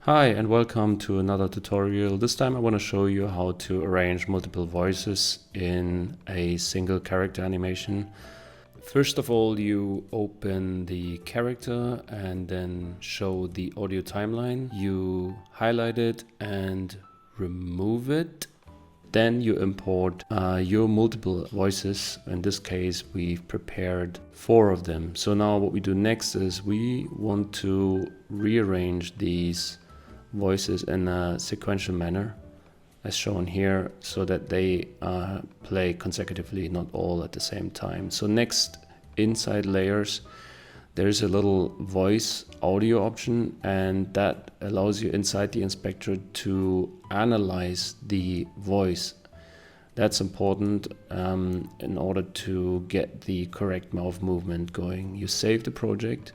Hi and welcome to another tutorial. This time I want to show you how to arrange multiple voices in a single character animation. First of all, you open the character and then show the audio timeline. You highlight it and remove it. Then you import your multiple voices. In this case, we've prepared 4 of them. So now what we do next is we want to rearrange these voices in a sequential manner as shown here so that they play consecutively, not all at the same time. So next, inside layers, there's a little voice audio option, and that allows you inside the inspector to analyze the voice. That's important in order to get the correct mouth movement going. You save the project,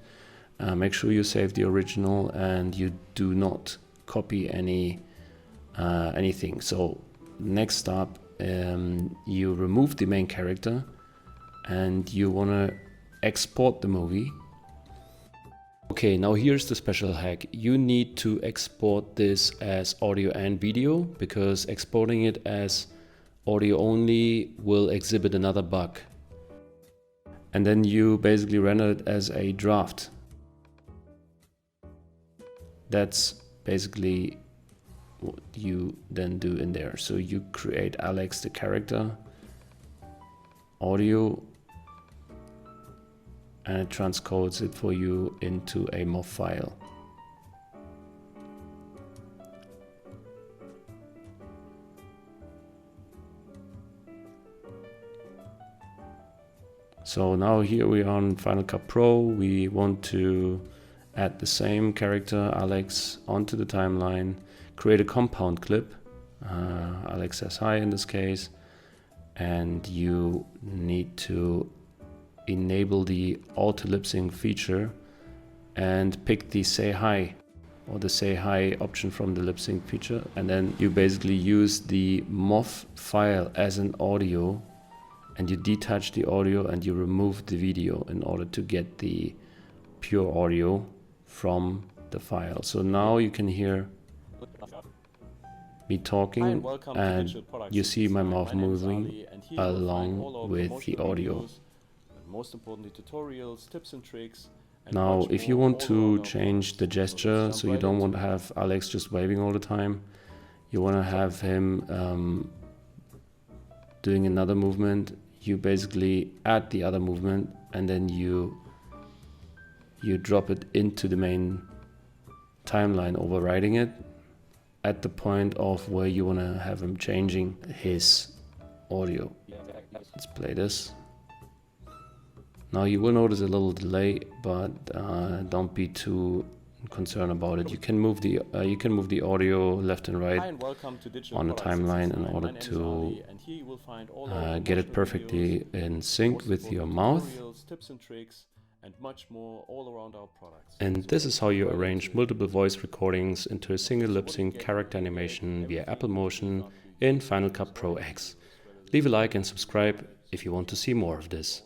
make sure you save the original, and you do not copy anything. So next up, you remove the main character and you want to export the movie. Okay, now here's the special hack. You need to export this as audio and video, because exporting it as audio only will exhibit another bug. And then you basically render it as a draft. That's basically what you then do in there. So you create Alex the character, audio, and it transcodes it for you into a MOV file. So now here we are on Final Cut Pro. We want to add the same character, Alex, onto the timeline, create a compound clip. Alex says hi in this case, and you need to enable the auto lip sync feature and pick the say hi or the say hi option from the lip sync feature, and then you basically use the MOV file as an audio, and you detach the audio and you remove the video in order to get the pure audio from the file. So now you can hear me talking and you see my mouth moving along with the audio. Most importantly, tutorials, tips and tricks. Now if you want to change the gesture, so you don't want to have Alex just waving all the time, you want to have him doing another movement, you basically add the other movement and then you drop it into the main timeline, overriding it at the point of where you want to have him changing his audio. Let's play this. Now you will notice a little delay, but don't be too concerned about it. You can move the audio left and right on the timeline in order to get it perfectly in sync with your mouth. And much more all around our products. And this is how you arrange multiple voice recordings into a single lip sync character animation via Apple Motion in Final Cut Pro X. Leave a like and subscribe if you want to see more of this.